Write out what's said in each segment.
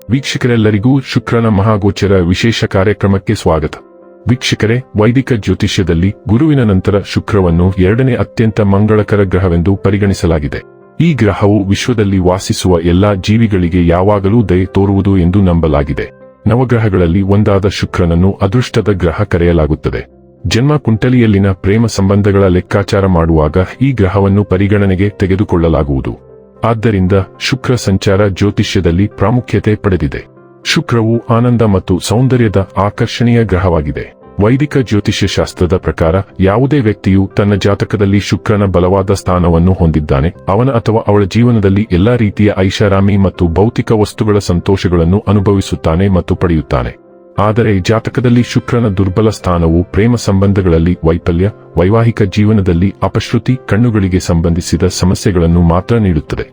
ವೀಕ್ಷಕರೆಲ್ಲರಿಗೂ ಶುಕ್ರನ ಮಹಾಗೋಚರ ವಿಶೇಷ ಕಾರ್ಯಕ್ರಮಕ್ಕೆ ಸ್ವಾಗತ. ವೀಕ್ಷಕರೇ, ವೈದಿಕ ಜ್ಯೋತಿಷ್ಯದಲ್ಲಿ ಗುರುವಿನ ನಂತರ ಶುಕ್ರವನ್ನು ಎರಡನೇ ಅತ್ಯಂತ ಮಂಗಳಕರ ಗ್ರಹವೆಂದು ಪರಿಗಣಿಸಲಾಗಿದೆ. ಈ ಗ್ರಹವು ವಿಶ್ವದಲ್ಲಿ ವಾಸಿಸುವ ಎಲ್ಲಾ ಜೀವಿಗಳಿಗೆ ಯಾವಾಗಲೂ ದಯೆ ತೋರುವುದು ಎಂದು ನಂಬಲಾಗಿದೆ. ನವಗ್ರಹಗಳಲ್ಲಿ ಒಂದಾದ ಶುಕ್ರನನ್ನು ಅದೃಷ್ಟದ ಗ್ರಹ ಕರೆಯಲಾಗುತ್ತದೆ. ಜನ್ಮ ಕುಂಡಲಿಯಲ್ಲಿನ ಪ್ರೇಮ ಸಂಬಂಧಗಳ ಲೆಕ್ಕಾಚಾರ ಮಾಡುವಾಗ ಈ ಗ್ರಹವನ್ನು ಪರಿಗಣನೆಗೆ ತೆಗೆದುಕೊಳ್ಳಲಾಗುವುದು. ಆದ್ದರಿಂದ ಶುಕ್ರ ಸಂಚಾರ ಜ್ಯೋತಿಷ್ಯದಲ್ಲಿ ಪ್ರಾಮುಖ್ಯತೆ ಪಡೆದಿದೆ. ಶುಕ್ರವು ಆನಂದ ಮತ್ತು ಸೌಂದರ್ಯದ ಆಕರ್ಷಣೀಯ ಗ್ರಹವಾಗಿದೆ. ವೈದಿಕ ಜ್ಯೋತಿಷ್ಯ ಶಾಸ್ತ್ರದ ಪ್ರಕಾರ ಯಾವುದೇ ವ್ಯಕ್ತಿಯು ತನ್ನ ಜಾತಕದಲ್ಲಿ ಶುಕ್ರನ ಬಲವಾದ ಸ್ಥಾನವನ್ನು ಹೊಂದಿದ್ದಾನೆ, ಅವನ ಅಥವಾ ಅವಳ ಜೀವನದಲ್ಲಿ ಎಲ್ಲಾ ರೀತಿಯ ಐಷಾರಾಮಿ ಮತ್ತು ಭೌತಿಕ ವಸ್ತುಗಳ ಸಂತೋಷಗಳನ್ನು ಅನುಭವಿಸುತ್ತಾನೆ ಮತ್ತು ಪಡೆಯುತ್ತಾನೆ. ಆದರೆ ಜಾತಕದಲ್ಲಿ ಶುಕ್ರನ ದುರ್ಬಲ ಸ್ಥಾನವು ಪ್ರೇಮ ಸಂಬಂಧಗಳಲ್ಲಿ ವೈಫಲ್ಯ, ವೈವಾಹಿಕ ಜೀವನದಲ್ಲಿ ಅಪಶ್ರುತಿ, ಕಣ್ಣುಗಳಿಗೆ ಸಂಬಂಧಿಸಿದ ಸಮಸ್ಯೆಗಳನ್ನು ಮಾತ್ರ ನೀಡುತ್ತದೆ.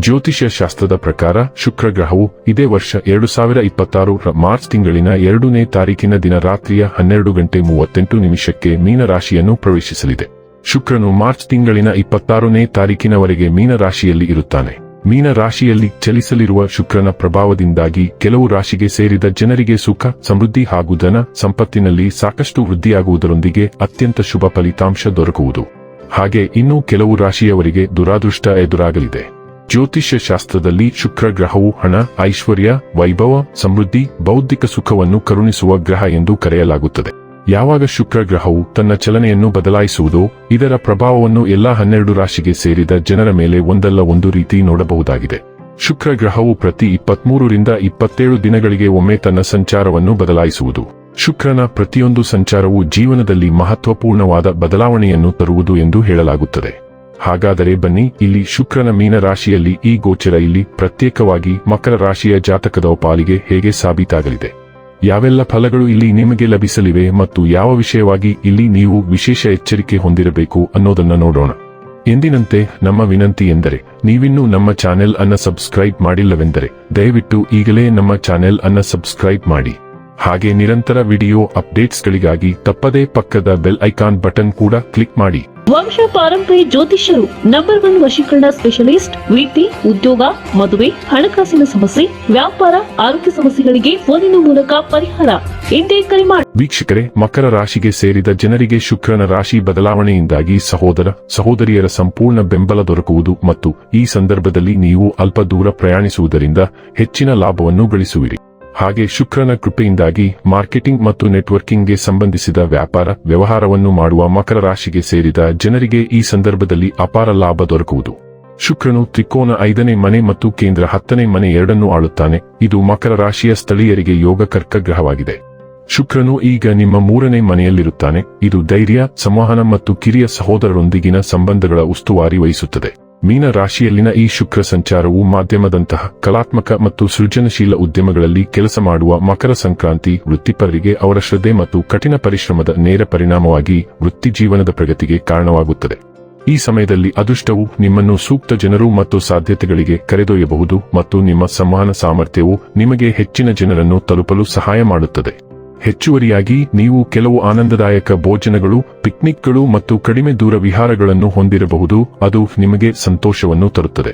ಜ್ಯೋತಿಷ್ಯ ಶಾಸ್ತ್ರದ ಪ್ರಕಾರ ಶುಕ್ರ ಗ್ರಹವು ಇದೇ ವರ್ಷ 2026 ಮಾರ್ಚ್ ತಿಂಗಳಿನ 2ನೇ ತಾರೀಕಿನ ದಿನ ರಾತ್ರಿಯ 12:38 ಮೀನ ರಾಶಿಯನ್ನು ಪ್ರವೇಶಿಸಲಿದೆ. ಶುಕ್ರನು ಮಾರ್ಚ್ ತಿಂಗಳಿನ 26ನೇ ತಾರೀಕಿನವರೆಗೆ ಮೀನ ರಾಶಿಯಲ್ಲಿ ಇರುತ್ತಾನೆ. ಮೀನ ರಾಶಿಯಲ್ಲಿ ಚಲಿಸಲಿರುವ ಶುಕ್ರನ ಪ್ರಭಾವದಿಂದಾಗಿ ಕೆಲವು ರಾಶಿಗೆ ಸೇರಿದ ಜನರಿಗೆ ಸುಖ, ಸಮೃದ್ಧಿ ಹಾಗೂ ಧನ ಸಂಪತ್ತಿನಲ್ಲಿ ಸಾಕಷ್ಟು ವೃದ್ಧಿಯಾಗುವುದರೊಂದಿಗೆ ಅತ್ಯಂತ ಶುಭ ಫಲಿತಾಂಶ ದೊರಕುವುದು. ಹಾಗೆ ಇನ್ನೂ ಕೆಲವು ರಾಶಿಯವರಿಗೆ ದುರಾದೃಷ್ಟ ಎದುರಾಗಲಿದೆ. ಜ್ಯೋತಿಷ್ಯ ಶಾಸ್ತ್ರದಲ್ಲಿ ಶುಕ್ರ ಗ್ರಹವು ಹಣ, ಐಶ್ವರ್ಯ, ವೈಭವ, ಸಮೃದ್ಧಿ, ಬೌದ್ಧಿಕ ಸುಖವನ್ನು ಕರುಣಿಸುವ ಗ್ರಹ ಎಂದು ಕರೆಯಲಾಗುತ್ತದೆ. ಯಾವಾಗ ಶುಕ್ರ ಗ್ರಹವು ತನ್ನ ಚಲನೆಯನ್ನು ಬದಲಾಯಿಸುವುದೋ ಇದರ ಪ್ರಭಾವವನ್ನು ಎಲ್ಲಾ 12 ರಾಶಿಗೆ ಸೇರಿದ ಜನರ ಮೇಲೆ ಒಂದಲ್ಲ ಒಂದು ರೀತಿ ನೋಡಬಹುದಾಗಿದೆ. ಶುಕ್ರ ಗ್ರಹವು ಪ್ರತಿ 23 ರಿಂದ 27 ದಿನಗಳಿಗೆ ಒಮ್ಮೆ ತನ್ನ ಸಂಚಾರವನ್ನು ಬದಲಾಯಿಸುವುದು. ಶುಕ್ರನ ಪ್ರತಿಯೊಂದು ಸಂಚಾರವು ಜೀವನದಲ್ಲಿ ಮಹತ್ವಪೂರ್ಣವಾದ ಬದಲಾವಣೆಯನ್ನು ತರುವುದು ಎಂದು ಹೇಳಲಾಗುತ್ತದೆ. ಹಾಗಾದರೆ ಬನ್ನಿ, ಇಲ್ಲಿ ಶುಕ್ರನ ಮೀನ ರಾಶಿಯಲ್ಲಿ ಈ ಗೋಚರ ಇಲ್ಲಿ ಪ್ರತ್ಯೇಕವಾಗಿ ಮಕರ ರಾಶಿಯ ಜಾತಕದ ಪಾಲಿಗೆ ಹೇಗೆ ಸಾಬೀತಾಗಲಿದೆ, ಯಾವೆಲ್ಲ ಫಲಗಳು ಇಲ್ಲಿ ನಿಮಗೆ ಲಭಿಸಲಿವೆ ಮತ್ತು ಯಾವ ವಿಷಯವಾಗಿ ಇಲ್ಲಿ ನೀವು ವಿಶೇಷ ಎಚ್ಚರಿಕೆ ಹೊಂದಿರಬೇಕು ಅನ್ನೋದನ್ನ ನೋಡೋಣ. ಎಂದಿನಂತೆ ನಮ್ಮ ವಿನಂತಿ ಎಂದರೆ, ನೀವಿನ್ನೂ ನಮ್ಮ ಚಾನೆಲ್ ಅನ್ನ ಸಬ್ಸ್ಕ್ರೈಬ್ ಮಾಡಿಲ್ಲವೆಂದರೆ ದಯವಿಟ್ಟು ಈಗಲೇ ನಮ್ಮ ಚಾನೆಲ್ ಅನ್ನ ಸಬ್ಸ್ಕ್ರೈಬ್ ಮಾಡಿ. ಹಾಗೆ ನಿರಂತರ ವಿಡಿಯೋ ಅಪ್ಡೇಟ್ಸ್ಗಳಿಗಾಗಿ ತಪ್ಪದೇ ಪಕ್ಕದ ಬೆಲ್ ಐಕಾನ್ ಬಟನ್ ಕೂಡ ಕ್ಲಿಕ್ ಮಾಡಿ. ವಂಶ ಪಾರಂಪರ್ಯ ಜ್ಯೋತಿಷ್ಯರು ನಂಬರ್ 1 ವಶೀಕರಣ ಸ್ಪೆಷಲಿಸ್ಟ್. ವೃತ್ತಿ, ಉದ್ಯೋಗ, ಮದುವೆ, ಹಣಕಾಸಿನ ಸಮಸ್ಯೆ, ವ್ಯಾಪಾರ, ಆರೋಗ್ಯ ಸಮಸ್ಯೆಗಳಿಗೆ ಫೋನಿನ ಮೂಲಕ ಪರಿಹಾರ. ಇಂದೇ ಕರೆ ಮಾಡಿ. ವೀಕ್ಷಕರೇ, ಮಕರ ರಾಶಿಗೆ ಸೇರಿದ ಜನರಿಗೆ ಶುಕ್ರನ ರಾಶಿ ಬದಲಾವಣೆಯಿಂದಾಗಿ ಸಹೋದರ ಸಹೋದರಿಯರ ಸಂಪೂರ್ಣ ಬೆಂಬಲ ದೊರಕುವುದು ಮತ್ತು ಈ ಸಂದರ್ಭದಲ್ಲಿ ನೀವು ಅಲ್ಪ ದೂರ ಪ್ರಯಾಣಿಸುವುದರಿಂದ ಹೆಚ್ಚಿನ ಲಾಭವನ್ನು ಗಳಿಸುವಿರಿ. ಹಾಗೆ ಶುಕ್ರನ ಕೃಪೆಯಿಂದಾಗಿ ಮಾರ್ಕೆಟಿಂಗ್ ಮತ್ತು ನೆಟ್ವರ್ಕಿಂಗ್ಗೆ ಸಂಬಂಧಿಸಿದ ವ್ಯಾಪಾರ ವ್ಯವಹಾರವನ್ನು ಮಾಡುವ ಮಕರ ರಾಶಿಗೆ ಸೇರಿದ ಜನರಿಗೆ ಈ ಸಂದರ್ಭದಲ್ಲಿ ಅಪಾರ ಲಾಭ ದೊರಕುವುದು. ಶುಕ್ರನು ತ್ರಿಕೋನ 5ನೇ ಮನೆ ಮತ್ತು ಕೇಂದ್ರ 10ನೇ ಮನೆ ಎರಡನ್ನೂ ಆಳುತ್ತಾನೆ. ಇದು ಮಕರ ರಾಶಿಯ ಸ್ಥಳೀಯರಿಗೆ ಯೋಗಕರ್ಕ ಗ್ರಹವಾಗಿದೆ. ಶುಕ್ರನು ಈಗ ನಿಮ್ಮ 3ನೇ ಮನೆಯಲ್ಲಿರುತ್ತಾನೆ. ಇದು ಧೈರ್ಯ, ಸಂವಹನ ಮತ್ತು ಕಿರಿಯ ಸಹೋದರರೊಂದಿಗಿನ ಸಂಬಂಧಗಳ ಉಸ್ತುವಾರಿ ವಹಿಸುತ್ತದೆ. ಮೀನ ರಾಶಿಯಲ್ಲಿನ ಈ ಶುಕ್ರ ಸಂಚಾರವು ಮಾಧ್ಯಮದಂತಹ ಕಲಾತ್ಮಕ ಮತ್ತು ಸೃಜನಶೀಲ ಉದ್ಯಮಗಳಲ್ಲಿ ಕೆಲಸ ಮಾಡುವ ಮಕರ ಸಂಕ್ರಾಂತಿ ವೃತ್ತಿಪರರಿಗೆ ಅವರ ಶ್ರದ್ಧೆ ಮತ್ತು ಕಠಿಣ ಪರಿಶ್ರಮದ ನೇರ ಪರಿಣಾಮವಾಗಿ ವೃತ್ತಿ ಜೀವನದ ಪ್ರಗತಿಗೆ ಕಾರಣವಾಗುತ್ತದೆ. ಈ ಸಮಯದಲ್ಲಿ ಅದೃಷ್ಟವು ನಿಮ್ಮನ್ನು ಸೂಕ್ತ ಜನರು ಮತ್ತು ಸಾಧ್ಯತೆಗಳಿಗೆ ಕರೆದೊಯ್ಯಬಹುದು ಮತ್ತು ನಿಮ್ಮ ಸಂವಹನ ಸಾಮರ್ಥ್ಯವು ನಿಮಗೆ ಹೆಚ್ಚಿನ ಜನರನ್ನು ತಲುಪಲು ಸಹಾಯ ಮಾಡುತ್ತದೆ. ಹೆಚ್ಚುವರಿಯಾಗಿ ನೀವು ಕೆಲವು ಆನಂದದಾಯಕ ಭೋಜನಗಳು, ಪಿಕ್ನಿಕ್ಗಳು ಮತ್ತು ಕಡಿಮೆ ದೂರ ವಿಹಾರಗಳನ್ನು ಹೊಂದಿರಬಹುದು. ಅದು ನಿಮಗೆ ಸಂತೋಷವನ್ನು ತರುತ್ತದೆ.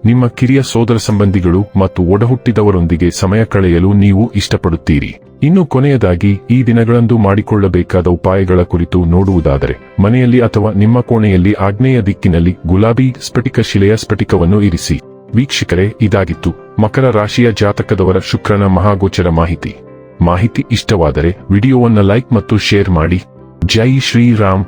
ನಿಮ್ಮ ಕಿರಿಯ ಸೋದರ ಸಂಬಂಧಿಗಳು ಮತ್ತು ಒಡಹುಟ್ಟಿದವರೊಂದಿಗೆ ಸಮಯ ಕಳೆಯಲು ನೀವು ಇಷ್ಟಪಡುತ್ತೀರಿ. ಇನ್ನು ಕೊನೆಯದಾಗಿ ಈ ದಿನಗಳಂದು ಮಾಡಿಕೊಳ್ಳಬೇಕಾದ ಉಪಾಯಗಳ ಕುರಿತು ನೋಡುವುದಾದರೆ, ಮನೆಯಲ್ಲಿ ಅಥವಾ ನಿಮ್ಮ ಕೋಣೆಯಲ್ಲಿ ಆಗ್ನೇಯ ದಿಕ್ಕಿನಲ್ಲಿ ಗುಲಾಬಿ ಸ್ಫಟಿಕ ಶಿಲೆಯ ಸ್ಫಟಿಕವನ್ನು ಇರಿಸಿ. ವೀಕ್ಷಕರೇ, ಇದಾಗಿತ್ತು ಮಕರ ರಾಶಿಯ ಜಾತಕದವರ ಶುಕ್ರನ ಮಹಾಗೋಚರ ಮಾಹಿತಿ ಇಷ್ಟವಾದರೆ ವಿಡಿಯೋವನ್ನು ಲೈಕ್ ಮತ್ತು ಶೇರ್ ಮಾಡಿ. ಜೈ ಶ್ರೀರಾಮ್.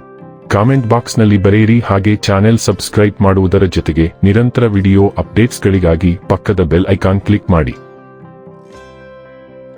ಕಾಮೆಂಟ್ ಬಾಕ್ಸ್ನಲ್ಲಿ ಬರೆಯಿರಿ. ಹಾಗೆ ಚಾನೆಲ್ ಸಬ್ಸ್ಕ್ರೈಬ್ ಮಾಡುವುದರ ಜೊತೆಗೆ ನಿರಂತರ ವಿಡಿಯೋ ಅಪ್ಡೇಟ್ಸ್ಗಳಿಗಾಗಿ ಪಕ್ಕದ ಬೆಲ್ ಐಕಾನ್ ಕ್ಲಿಕ್ ಮಾಡಿ.